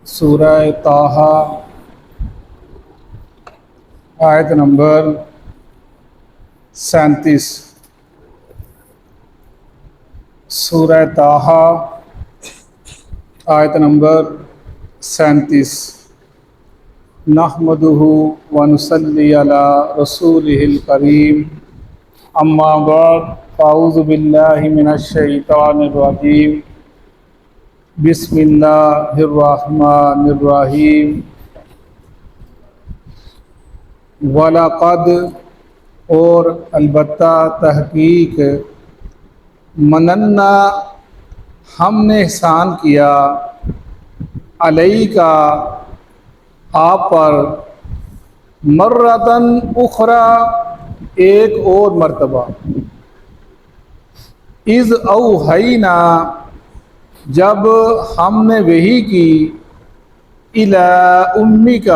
سورہ طٰہٰ آیت نمبر 37۔ سورہ طٰہٰ آیت نمبر 37۔ نحمدہ ونصلی علی رسولہ الکریم، اما بعد فاعوذ باللہ من الشیطان الرجیم، بسم اللہ الرحمن الرحیم۔ وَلَقَدْ اور البتہ تحقیق، مننا ہم نے احسان کیا، علیکا آپ پر، مرتن اخری ایک اور مرتبہ، اذ اوحینا جب ہم نے وحی کی، الی امیک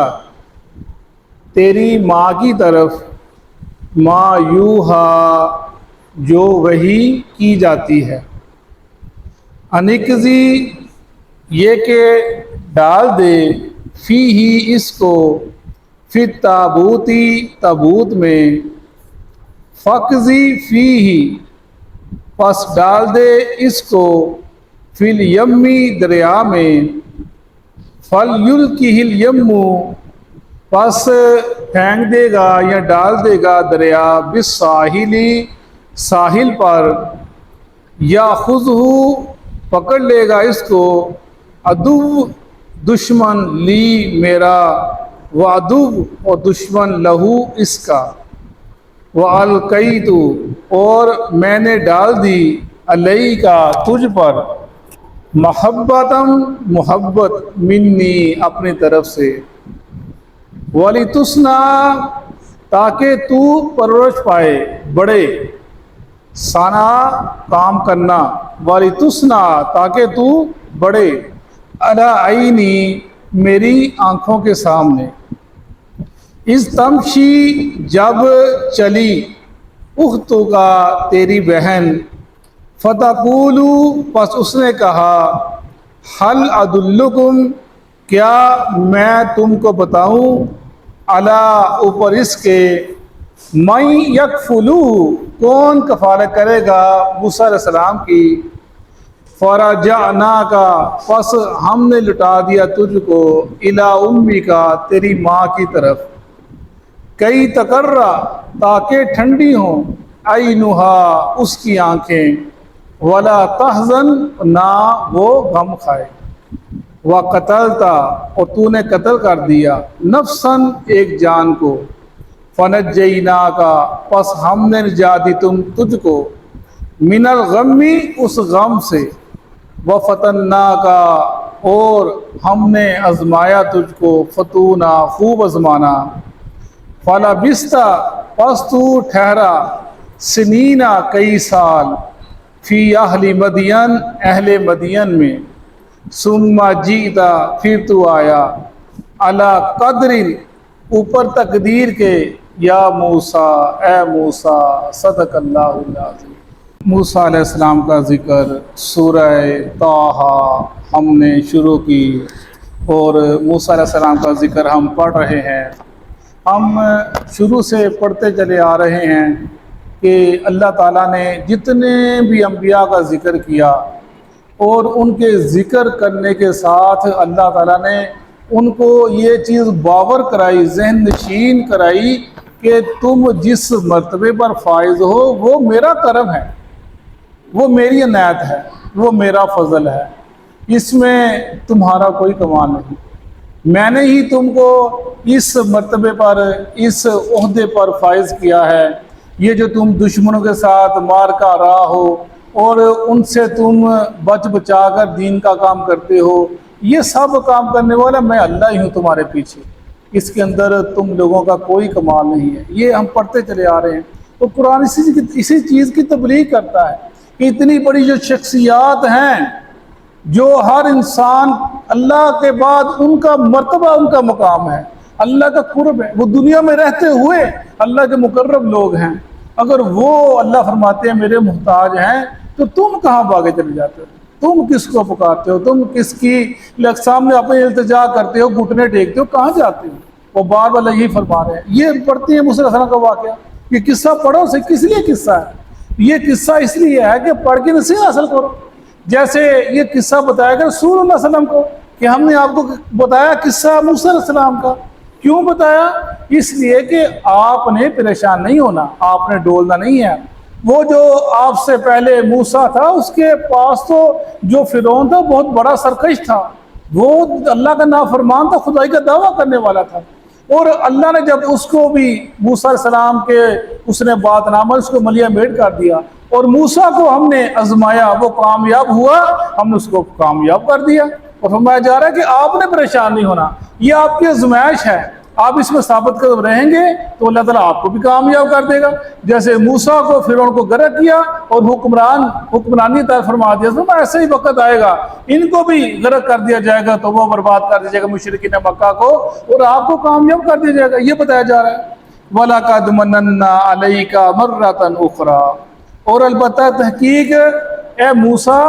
تیری ماں کی طرف، ما یوحا جو وحی کی جاتی ہے، انقضی یہ کہ ڈال دے، فی ہی اس کو، فی تابوتی تابوت میں، فقضی فی ہی پس ڈال دے اس کو، فی الیمی دریا میں، فلیلقہ الیم پس پھینک دے گا یا ڈال دے گا دریا، بالساحلی ساحل پر، یاخذہ پکڑ لے گا اس کو، عدو دشمن، لی میرا، وعدو اور دشمن، لہو اس کا، وَأَلْقَيْتُ اور میں نے ڈال دی، علیکَ تجھ پر، محبتاً محبت، منی اپنی طرف سے، وَلِتُصْنَعَ تاکہ تو پرورش پائے، بڑے، ثنا کام کرنا، وَلِتُصْنَعَ تاکہ تو بڑے، عَلَىٰ عَيْنِي میری آنکھوں کے سامنے، اذ تمشی جب چلی، اختک تیری بہن، فتقول پس اس نے کہا، هل ادلکم کیا میں تم کو بتاؤں، علی اوپر اس کے، من یکفلہ کون کفالت کرے گا موسیٰ علیہ السلام کی، فرجعناک پس ہم نے لٹا دیا تجھ کو، الی امیک تیری ماں کی طرف، کئی تقرّ تاکہ ٹھنڈی ہوں، عینھا اس کی آنکھیں، ولا تحزن نہ وہ غم کھائے، وقتلت اور تو نے قتل کر دیا، نفسا ایک جان کو، فنجیناک پس ہم نے نجات دی تجھ کو، من الغم اس غم سے، وفتناک اور ہم نے آزمایا تجھ کو، فتونا خوب آزمانا، فلبثت پس تو ٹھہرا، سنینا کئی سال، فی اہل مدین اہل مدین میں، ثم جئت پھر تو آیا، علی قدر اوپر تقدیر کے، یا موسیٰ اے موسیٰ، صدق اللہ العظیم۔ موسیٰ علیہ السلام کا ذکر سورہ طٰہٰ ہم نے شروع کی، اور موسیٰ علیہ السلام کا ذکر ہم پڑھ رہے ہیں۔ ہم شروع سے پڑھتے چلے آ رہے ہیں کہ اللہ تعالیٰ نے جتنے بھی انبیاء کا ذکر کیا، اور ان کے ذکر کرنے کے ساتھ اللہ تعالیٰ نے ان کو یہ چیز باور کرائی، ذہن نشین کرائی کہ تم جس مرتبے پر فائز ہو وہ میرا کرم ہے، وہ میری عنایت ہے، وہ میرا فضل ہے، اس میں تمہارا کوئی کمال نہیں، میں نے ہی تم کو اس مرتبے پر، اس عہدے پر فائز کیا ہے۔ یہ جو تم دشمنوں کے ساتھ مار کا رہا ہو اور ان سے تم بچ بچا کر دین کا کام کرتے ہو، یہ سب کام کرنے والا میں اللہ ہی ہوں تمہارے پیچھے، اس کے اندر تم لوگوں کا کوئی کمال نہیں ہے۔ یہ ہم پڑھتے چلے آ رہے ہیں، تو قرآن اسی چیز کی تبلیغ کرتا ہے کہ اتنی بڑی جو شخصیات ہیں، جو ہر انسان اللہ کے بعد ان کا مرتبہ، ان کا مقام ہے، اللہ کا قرب ہے، وہ دنیا میں رہتے ہوئے اللہ کے مقرب لوگ ہیں، اگر وہ اللہ فرماتے ہیں میرے محتاج ہیں، تو تم کہاں بھاگے چلے جاتے ہو؟ تم کس کو پکارتے ہو, تم کس کی سامنے اپنے التجا کرتے ہو, گھٹنے ٹیکتے ہو, کہاں جاتے ہو؟ وہ بار بار یہی فرما رہے ہیں. یہ پڑھتے ہیں موسیٰ علیہ السلام کا واقعہ. یہ قصہ پڑھو سے کس لیے قصہ ہے؟ یہ قصہ اس لیے ہے کہ پڑھ کے نصیحت حاصل کرو. جیسے یہ قصہ بتایا گیا رسول اللہ صلی اللہ علیہ وسلم کو کہ ہم نے آپ کو بتایا قصہ موسیٰ علیہ السلام کا. کیوں بتایا؟ اس لیے کہ آپ نے پریشان نہیں ہونا, آپ نے ڈولنا نہیں ہے. وہ جو آپ سے پہلے موسیٰ تھا, اس کے پاس تو جو فرعون تھا بہت بڑا سرکش تھا, وہ اللہ کا نافرمان تھا, خدائی کا دعویٰ کرنے والا تھا. اور اللہ نے جب اس کو بھی موسیٰ علیہ السلام کے اس نے بات نہ مانی, اس کو ملیہ میٹ کر دیا, اور موسیٰ کو ہم نے آزمایا, وہ کامیاب ہوا, ہم نے اس کو کامیاب کر دیا. اور فرمایا جا رہا ہے کہ آپ نے پریشان نہیں ہونا, یہ آپ کی آزمائش ہے, آپ اس میں ثابت قدم رہیں گے تو اللہ تعالیٰ آپ کو بھی کامیاب کر دے گا. جیسے موسیٰ کو فرعون کو غرق کیا اور حکمرانی عطا فرما دیا, تو ایسے ہی وقت آئے گا ان کو بھی غرق کر دیا جائے گا, تو وہ برباد کر دیا جائے گا مشرکین مکہ کو, اور آپ کو کامیاب کر دیا جائے گا. یہ بتایا جا رہا ہے. وَلَقَدْ مَنَنَّا عَلَيْكَ مَرَّةً أُخْرَى, اور البتہ تحقیق اے موسیٰ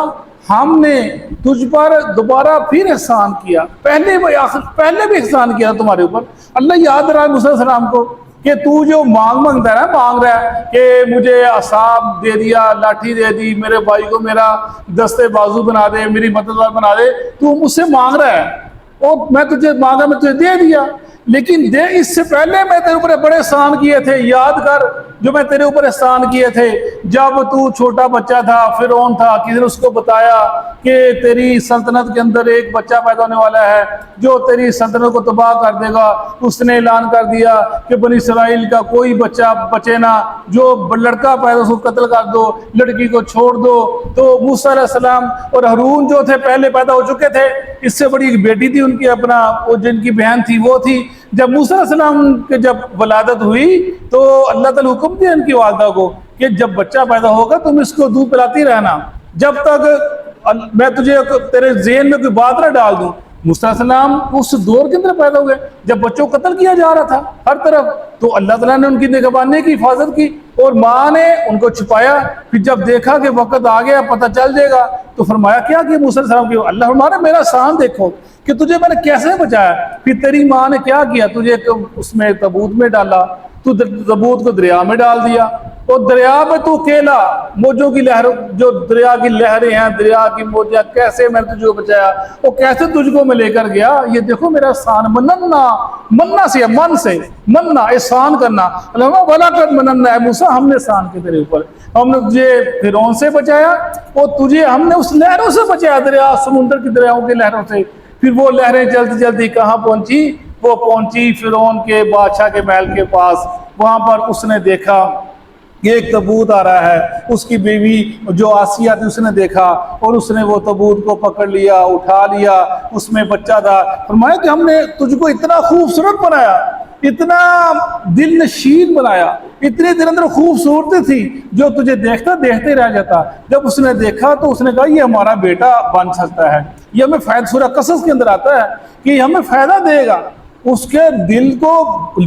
ہم نے تجھ پر دوبارہ پھر احسان کیا. پہلے بھی احسان کیا تمہارے اوپر. اللہ یاد رہا موسیٰ علیہ السلام کو کہ تو جو مانگتا ہے نا, مانگ رہا ہے کہ مجھے عصا دے دیا, لاٹھی دے دی, میرے بھائی کو میرا دستے بازو بنا دے, میری مددگار بنا دے, تو مجھ سے مانگ رہا ہے, اور میں تجھے مانگا, میں تجھے دے دیا. لیکن اس سے پہلے میں تیرے اوپر بڑے احسان کیے تھے. یاد کر جو میں تیرے اوپر احسان کیے تھے جب تو چھوٹا بچہ تھا, فرعون تھا, کسی نے اس کو بتایا کہ تیری سلطنت کے اندر ایک بچہ پیدا ہونے والا ہے جو تیری سلطنت کو تباہ کر دے گا. اس نے اعلان کر دیا کہ بنی اسرائیل کا کوئی بچہ بچے نہ, جو لڑکا پیدا اس کو قتل کر دو, لڑکی کو چھوڑ دو. تو موسیٰ علیہ السلام اور ہارون جو تھے پہلے پیدا ہو چکے تھے, اس سے بڑی ایک بیٹی تھی ان کی, اپنا وہ جن کی بہن تھی وہ تھی. جب موسیٰ علیہ السلام کے جب ولادت ہوئی تو اللہ تعالیٰ حکم دیا ان کی والدہ کو کہ جب بچہ پیدا ہوگا تم اس کو دودھ پلاتی رہنا جب تک میں تجھے تیرے ذہن میں کوئی بات نہ ڈال دوں. موسیٰ علیہ السلام اس دور کے اندر پیدا ہوئے جب بچوں کو قتل کیا جا رہا تھا ہر طرف, تو اللہ تعالیٰ نے ان کی نگہبانی کی, حفاظت کی, اور ماں نے ان کو چھپایا. پھر جب دیکھا کہ وقت آ گیا, پتہ چل جائے گا, تو فرمایا کیا کہ موسیٰ علیہ السلام کی اللہ فرمایا میرا احسان دیکھو کہ تجھے میں نے کیسے بچایا. پھر تیری ماں نے کیا کیا, تجھے اس میں تابوت میں ڈالا, تو تابوت کو دریا میں ڈال دیا, اور دریا میں تو کیلا, موجوں کی لہر, جو دریا کی لہریں ہیں, دریا کی موجیں, کیسے میں نے تجھے بچایا, اور کیسے تجھ کو میں لے کر گیا. یہ دیکھو میرا احسان. مننا سے, من سے, مننا احسان کرنا. اللہ وَلَقَدْ مَنَنَّا, اے موسیٰ ہم نے احسان کیا تیرے اوپر, ہم نے تجھے فرعون سے بچایا, اور تجھے ہم نے اس لہروں سے بچایا, دریا سمندر کی دریاؤں کی لہروں سے. پھر وہ لہریں جلدی جلدی کہاں پہنچی, وہ پہنچی فرعون کے بادشاہ کے محل کے پاس. وہاں پر اس نے دیکھا کہ ایک تابوت آ رہا ہے, اس کی بیوی جو آسیہ تھی اس نے دیکھا, اور اس نے وہ تابوت کو پکڑ لیا, اٹھا لیا, اس میں بچہ تھا. فرمایا کہ ہم نے تجھ کو اتنا خوبصورت بنایا, اتنا دل نشین بنایا, اتنی دل اندر خوبصورتی تھی جو تجھے دیکھتے رہ جاتا. جب اس نے دیکھا تو اس نے کہا یہ ہمارا بیٹا بن سکتا ہے, یہ ہمیں فائدہ, سورہ قصص کے اندر آتا ہے کہ یہ ہمیں فائدہ دے گا. اس کے دل کو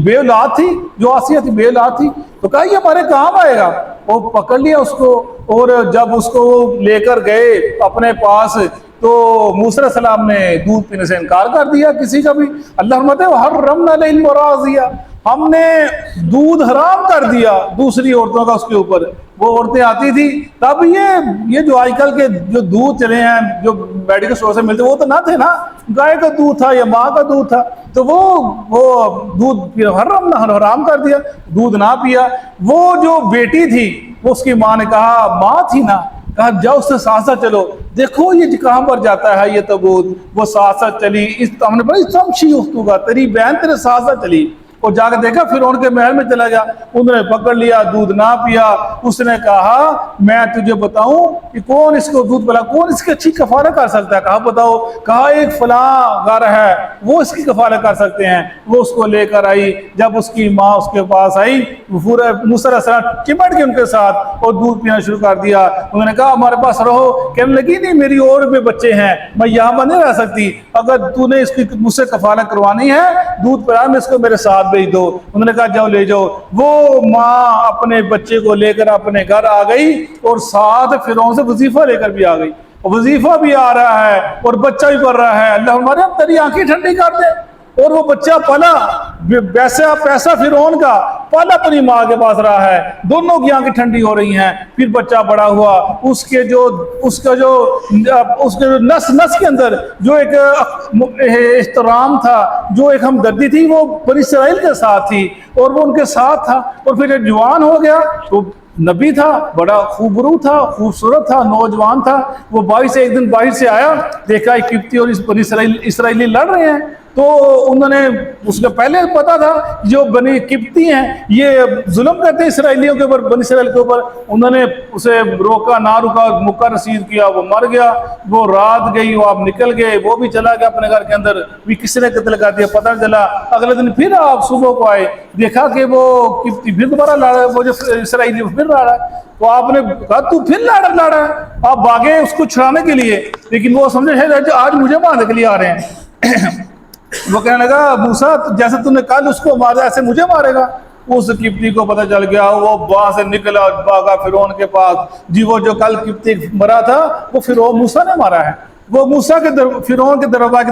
بے اولاد تھی, جو آسیہ تھی بے اولاد تھی, تو کہا یہ ہمارے کام آئے گا. وہ پکڑ لیا اس کو, اور جب اس کو لے کر گئے اپنے پاس تو موسیٰ علیہ السلام نے دودھ پینے سے انکار کر دیا کسی کا بھی. اللہ فرماتے ہیں وَحَرَّمْنَا عَلَيْهِ الْمَرَاضِعَ, ہم نے دودھ حرام کر دیا دوسری عورتوں کا اس کے اوپر. وہ عورتیں آتی تھی تب یہ جو آج کل کے جو دودھ چلے ہیں جو میڈیکل اسٹور سے ملتے وہ تو نہ تھے نا, گائے کا دودھ تھا یا ماں کا دودھ تھا, تو وہ دودھ حرام کر دیا, دودھ نہ پیا. وہ جو بیٹی تھی وہ اس کی ماں نے کہا, ماں تھی نا, کہا جاؤ اس سے ساتھ ساتھ چلو, دیکھو یہ کہاں پر جاتا ہے یہ تابوت. وہ ساتھ ساتھ چلی, ہم نے بڑا تمشی اختوگا, تیری بہن تیرے ساتھ ساتھ چلی, اور جا کے دیکھا فرعون کے محل میں چلا گیا. انہوں نے پکڑ لیا, دودھ نہ پیا. اس نے کہا میں تجھے بتاؤں کہ کون اس کو دودھ پلا, کون اس کی اچھی کفالت کر سکتا ہے. کہا بتاؤ. کہا ایک فلاں گھر ہے وہ اس کی کفالت کر سکتے ہیں. وہ اس کو لے کر آئی. جب اس کی ماں اس کے پاس آئی, پورا موسیٰ علیہ السلام چمٹ کے ان کے ساتھ اور دودھ پینا شروع کر دیا. انہوں نے کہا ہمارے پاس رہو. کہنے لگی نہیں میری اور بھی بچے ہیں, میں یہاں پر نہیں رہ سکتی, اگر تو نے اس کی مجھ سے کفالت کروانی ہے دودھ پلانے میں اس کو میرے ساتھ بھیج دو. انہوں نے کہا جاؤ لے جاؤ. وہ ماں اپنے بچے کو لے کر اپنے گھر آ گئی, اور ساتھ فرعون سے وظیفہ لے کر بھی آ گئی. وظیفہ بھی آ رہا ہے اور بچہ بھی پڑھ رہا ہے، اللہ ہمارے اب تیری آنکھیں ٹھنڈی کر دے۔ اور وہ بچہ پلا پیسہ فرعون کا پلا اپنی ماں کے پاس رہا ہے، دونوں کی آنکھیں ٹھنڈی ہو رہی ہیں۔ پھر بچہ بڑا ہوا، اس کے جو نس نس کے اندر جو ایک احترام تھا، جو ایک ہمدردی تھی، وہ بنی اسرائیل کے ساتھ تھی اور وہ ان کے ساتھ تھا۔ اور پھر جب جوان ہو گیا تو نبی تھا، بڑا خوبرو تھا، خوبصورت تھا، نوجوان تھا۔ وہ ایک دن باہر سے آیا، دیکھا ایک قبطی اور بنی اسرائیلی لڑ رہے ہیں، تو انہوں نے اس کو پہلے پتا تھا جو بنی قبطی ہیں یہ ظلم کرتے ہیں اسرائیلیوں کے اوپر، بنی اسرائیل کے اوپر۔ انہوں نے اسے روکا نہ روکا، مکہ رسید کیا، وہ مر گیا۔ وہ رات گئی، وہ آپ نکل گئے، وہ بھی چلا گیا اپنے گھر کے اندر، بھی کس نے قتل کر دیا پتہ چلا۔ اگلے دن پھر آپ صبح کو آئے، دیکھا کہ وہ قبطی پھر دوبارہ لڑا ہے، وہ جو اسرائیلی پھر لڑا ہے۔ تو آپ نے کہا تو پھر لڑا ہے، آپ بھاگے اس کو چھڑانے کے لیے، لیکن وہ سمجھے آج مجھے مارنے کے لیے آ رہے ہیں۔ وہ کہنے لگا موسیٰ جیسے تم نے کل اس کو مارا ایسے مجھے مارے گا۔ اس قبطی کو پتہ چل گیا، وہ وہاں سے نکلا، بھاگا فرعون کے پاس، جی وہ جو کل قبطی مرا تھا وہ فرعون موسیٰ نے مارا ہے۔ وہ موسیٰ کے فرعون کے دربار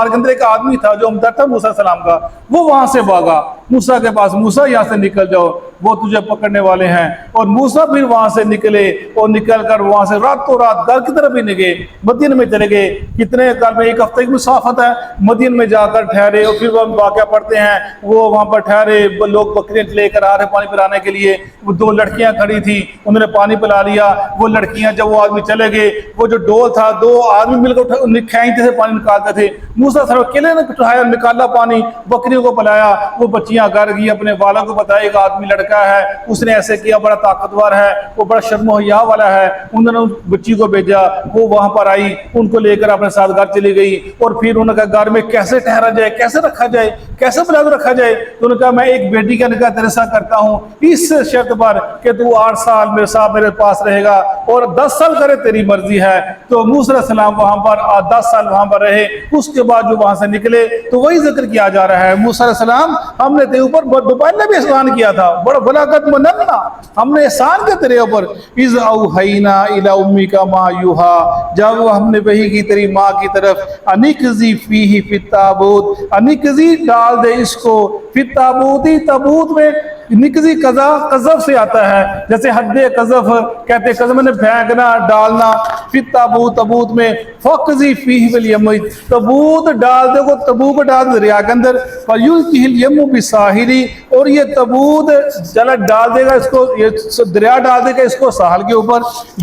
کے اندر ایک آدمی تھا جو عمدہ تھا موسیٰ علیہ السلام کا، وہ وہاں سے بھاگا موسیٰ کے پاس، موسیٰ یہاں سے نکل جاؤ، وہ تجھے پکڑنے والے ہیں۔ اور موسیٰ پھر وہاں سے نکلے اور نکل کر وہاں سے راتوں رات گھر کی طرف ہی نہیں گئے، مدین میں چلے گئے۔ کتنے گھر میں ایک ہفتے کی مسافت ہے، مدین میں جا کر ٹھہرے، اور پھر وہ واقعہ پڑھتے ہیں وہ وہاں پر ٹھہرے، لوگ بکریاں لے کر آ رہے پانی پلانے کے لیے، وہ دو لڑکیاں کھڑی تھی، انہوں نے پانی پلا لیا۔ وہ لڑکیاں جب وہ آدمی چلے گئے، وہ جو ڈول تھا دو آدمی مل کر کھینچتے تھے، پانی نکالتے تھے، موسیٰ صرف اکیلے نے اٹھایا، نکالا پانی، بکریوں کو پلایا۔ وہ بچیاں گھر گئی، اپنے والوں کو بتایا ایک آدمی لڑکا ہے، اس نے ایسے کیا، بڑا طاقتور ہے، وہ بڑا شرم و حیا والا ہے۔ انہوں نے اس بچی کو بھیجا، وہ وہاں پر آئی، ان کو لے کر اپنے ساتھ گھر چلی گئی۔ اور پھر انہوں نے کہا گھر میں کیسے ٹھہرا جائے، کیسے رکھا جائے، کیسے بلاد رکھا جائے؟ تو انہوں نے کہا میں ایک بیٹی کا نکاح تیرے ساتھ کرتا ہوں اس شرط پر کہ تو 8 سال میرے ساتھ میرے پاس رہے گا اور 10 سال کرے تیری مرضی ہے۔ تو موسیٰ علیہ السلام وہاں پر 10 سال وہاں پر رہے۔ اس کے بعد جو وہاں سے نکلے تو وہی ذکر کیا جا رہا ہے، موسیٰ علیہ السلام ہم نے تیرے اوپر دوپہر بھی احسان کیا تھا، بڑا بلاغت مننا، ہم نے احسان کیا تیرے اوپر۔ اذ اوحینا الی امیک ما یوحا، جب ہم نے وحی کی تیری ماں کی طرف، انقذی فیہ فی التابوت، انقذی ڈال دے اس کو، فی التابوتی، تابوت میں نقضی قذف سے آتا ہے، جیسے حد قذف کہتے ہیں، قذف میں پھینکنا ڈالنا، پھر تابوت، تابوت میں فقذی فیہ بالیم، تابوت ڈال دے کو، تابوت کو ڈال دے دریا کے اندر، فیلقیہ الیم بساحلی، اور یہ تابوت چلا ڈال دے گا اس کو، یہ دریا ڈال دے گا اس کو ساحل کے اوپر،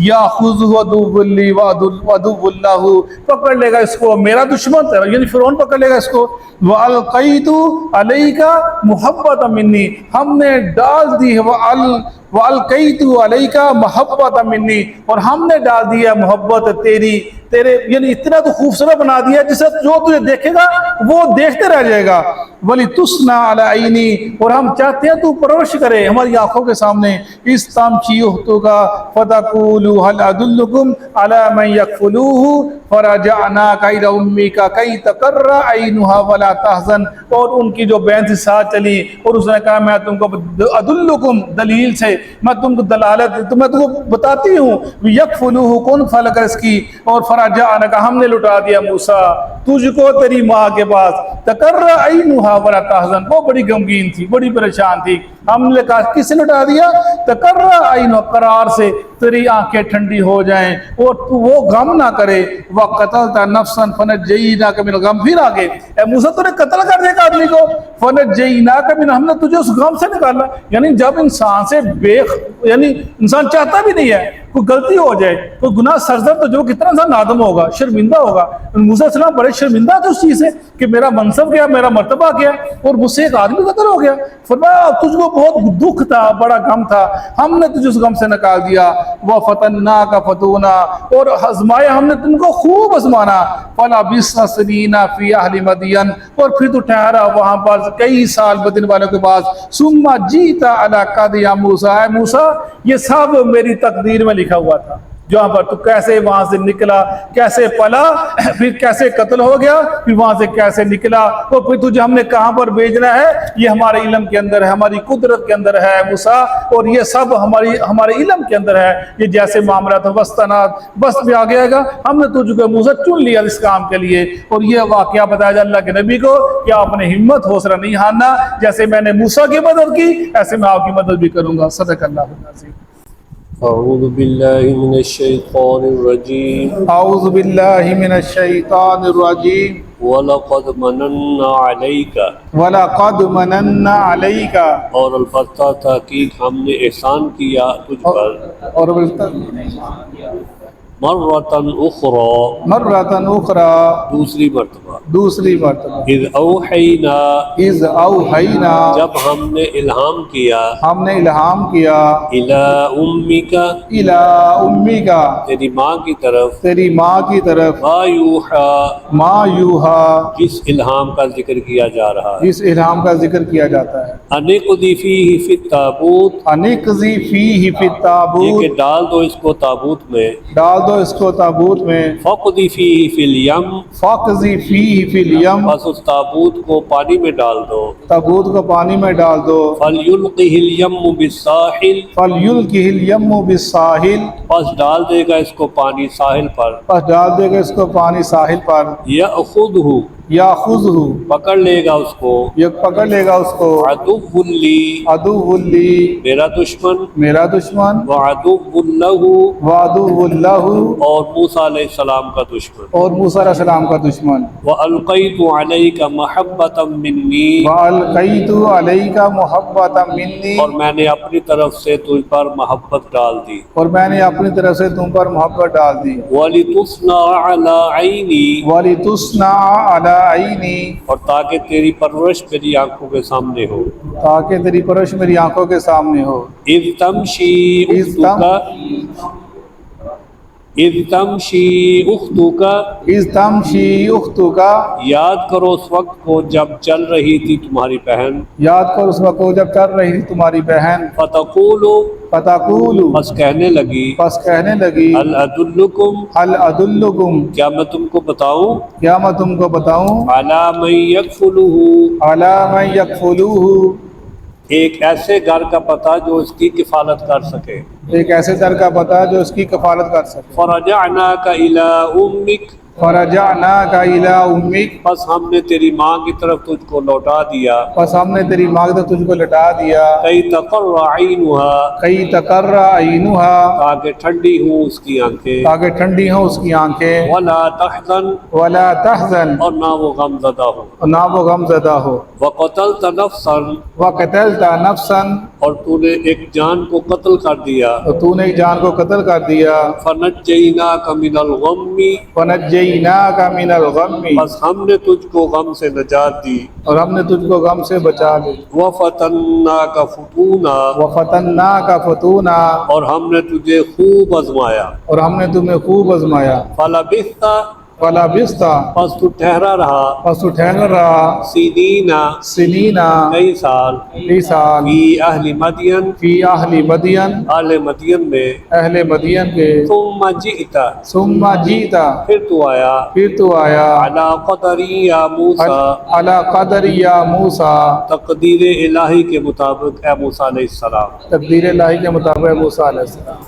یاخذہ عدو لی وعدو اللہ، پکڑ لے گا اس کو میرا دشمن ہے، یعنی فرعون پکڑ لے گا اس کو۔ وَأَلْقَيْتُ عَلَيْكَ مُحَبَّةً مِّنِّي، ہم نے ڈال دی ہے وَأَلْقَيْتُ عَلَيْكَ مَحَبَّةً مِّنِّي، اور ہم نے ڈال دیا محبت تیرے یعنی اتنا تو خوبصورت بنا دیا جسے جو تجھے دیکھے گا وہ دیکھتے رہ جائے گا۔ وَلِتُسْنَا عَلَىٰ عَيْنِي، اور ہم چاہتے ہیں تو پرورش کرے ہماری آنکھوں کے سامنے۔ اِسْتَمْشِي أُخْتُكَ فَتَقُولُ هَلْ أَدُلُّكُمْ عَلَىٰ مَنْ يَكْفُلُوهُ فَرَجَعْنَاكَ إِلَىٰ أُمِّكَ كَيْ تَقَرَّ عَيْنُهَا وَلَا تَحْزَنَ، اور ان کی جو بہن سے ساتھ چلی اور اس نے کہا میں تم کو ادلکم، دلیل سے میں تم کو دلالت، تو میں تم کو بتاتی ہوں، یکفلوہ کون فعل کر اس کی، اور فرجعناک، ہم نے لٹا دیا موسیٰ تجھ کو تیری ماں کے پاس، تقر عینھا ولا تحزن، وہ بڑی غمگین تھی، بڑی پریشان تھی، ہم نے کہا کس نے لٹا دیا؟ تقر عینھا، قرار سے تیری آنکھیں ٹھنڈی ہو جائیں اور تو وہ غم نہ کرے، وقتلت نفسا فنجیناک من الغم، پھر آگے اے موسیٰ تو نے قتل کر دیا آدمی کو، فنجیناک من، ہم نے تجھے اس غم سے نکالا۔ یعنی جب انسان سے یعنی انسان چاہتا بھی نہیں ہے کوئی غلطی ہو جائے، کوئی گناہ سرزد تو جو کتنا انسان نادم ہوگا، شرمندہ ہوگا۔ موسیٰ علیہ السلام بڑے شرمندہ تھے اس چیز سے کہ میرا منصب گیا، میرا مرتبہ گیا، اور مجھ سے ایک آدمی قتل ہو گیا۔ فرمایا تجھ کو بہت دکھ تھا، بڑا غم تھا، ہم نے تجھے اس غم سے نکال دیا۔ وَفَتَنَّاكَ فَتُونَا، اور آزمایا ہم نے تم کو خوب آزمانا۔ فَلَبِثْتَ سِنِينَ فِي أَهْلِ مَدْيَنَ، اور پھر تو ٹھہرا وہاں پر کئی سال مدین والوں کے پاس۔ ثُمَّ جِئْتَ عَلَىٰ قَدْرِ يَا مُوسَىٰ، اے موسیٰ یہ سب میری تقدیر میں لکھا ہوا تھا، جہاں پر تو کیسے وہاں سے نکلا، کیسے پلا، پھر کیسے قتل ہو گیا، پھر وہاں سے کیسے نکلا، اور پھر تجھے ہم نے کہاں پر بھیجنا ہے، یہ ہمارے علم کے اندر ہے، ہماری قدرت کے اندر ہے موسیٰ، اور یہ سب ہمارے علم کے اندر ہے۔ یہ جیسے معاملہ تھا وسطنات، بس بھی آ گیا گا، ہم نے تجھ کو موسیٰ چن لیا اس کام کے لیے۔ اور یہ واقعہ بتایا جا اللہ کے نبی کو کہ آپ نے ہمت حوصلہ نہیں ہارنا، جیسے میں نے موسیٰ کی مدد کی ایسے میں آپ کی مدد بھی کروں گا۔ صدق اللہ العظیم۔ اعوذ باللہ من الشیطان الرجیم اعوذ باللہ من الشیطان الرجیم وَلَقَدْ مَنَنَّا عَلَيْكَ، وَلَقَدْ مَنَنَّا عَلَيْكَ، اور البتہ تحقیق ہم نے احسان کیا تجھ پر، اور مرتن اخری، مرتن اخری، دوسری مرتبہ، دوسری مرتبہ، اذ اوحینا، اذ اوحینا، جب ہم نے الہام کیا، ہم نے الہام کیا، الی امک، الی امیک، تیری ماں کی طرف، تیری ماں کی طرف، ما یوحی، ما یوحا، جس الہام کا ذکر کیا جا رہا ہے، جس الہام کا ذکر کیا جاتا ہے، ان اقذی فیہ فی التابوت، انقذی فیہ فی یہ التابوت، کہ ڈال دو اس کو تابوت میں، ڈال دو اس کو تابوت میں، فقذی فیہ فی الیم، فاقذی فیہ فی الیم، بس اس تابوت کو پانی میں ڈال دو، تابوت کو پانی میں ڈال دو، فَلْيُلْقِهِ الْيَمُّ بِالسَّاحِلِ، فَلْيُلْقِهِ الْيَمُّ بِالسَّاحِلِ، بس ڈال دے گا اس کو پانی ساحل پر، پس ڈال دے گا اس کو پانی ساحل پر، یَأْخُذْهُ، یاخذہ، پکڑ لے گا اس کو، یہ پکڑ لے گا اس کو، عَدُوٌّ لِّی، عدو لی، میرا دشمن، میرا دشمن، وَعَدُوٌّ لَّهُ، وعدو اللہ، اور موسیٰ علیہ السلام کا دشمن، اور موسیٰ علیہ السلام کا دشمن، وَأَلْقَيْتُ عَلَيْكَ مَحَبَّةً مِّنِّي، وَأَلْقَيْتُ عَلَيْكَ مُحَبَّةً مِّنِّي، اور میں نے اپنی طرف سے تجھ پر محبت ڈال دی، اور میں نے اپنی طرف سے تم پر محبت ڈال دی، وَلِتُصْنَعَ عَلَىٰ عَيْنِي، وَلِتُصْنَعَ عَلَىٰ عَيْنِي، اور تاکہ تیری پرورش میری آنکھوں کے سامنے ہو، تاکہ تیری پرورش میری آنکھوں کے سامنے ہو، اذ تمشی اختک، اذ تمشی اختک، یاد کرو اس وقت کو جب چل رہی تھی تمہاری بہن، یاد کر اس وقت کو جب چل رہی تھی تمہاری بہن، فتقول، فتقول، بس کہنے لگی، پس کہنے لگی، هل ادلکم، هل ادلکم، کیا میں تم کو بتاؤں، کیا میں تم کو بتاؤں، علی من یکفلہ، علی من یکفلوہ، ایک ایسے گھر کا پتہ جو اس کی کفالت کر سکے، ایک ایسے در کا پتہ جو اس کی کفالت کر سکے، فرجعناک الی امک، فرجعناک الی امک، بس ہم نے تیری ماں کی طرف تجھ کو لوٹا دیا، پس ہم نے تیری ماں سے تجھ کو لٹا دیا، کئی تقر عینها، کئی تقر عینها، تاکہ ٹھنڈی ہوں اس کی آنکھیں، تاکہ ٹھنڈی ہوں اس کی آنکھیں، ولا تحزن، ولا تحزن، اور نہ وہ غم زدہ ہو، نہ وہ غم زدہ ہو، وقتلت نفسا، وقتلت نفسا، اور تو نے ایک جان کو قتل کر دیا، اور تو نے ایک جان کو قتل کر دیا، فنجیناک من الغم، ونجیناک من الغم، بس ہم نے تجھ کو غم سے نجات دی، اور ہم نے تجھ کو غم سے بچا لی، وفتناک فتونا، وفتناک فتونا، اور ہم نے تجھے خوب آزمایا، اور ہم نے تمہیں خوب آزمایا، فلبثت، فلبثت، پس تو ٹھہرا رہا، پس تو ٹھہر رہا، سنینا، سنینا، کئی سال، کئی سال، فی اہل مدین، فی اہل مدین، اہل مدین میں، اہل مدین کے، ثم جئت، ثم جیتا، پھر تو آیا، پھر تو آیا، علی قدری یا موسیٰ، علی قدر یا موسیٰ، تقدیر الہی کے مطابق اے موسیٰ علیہ السلام، تقدیر الہی کے مطابق موسیٰ علیہ السلام۔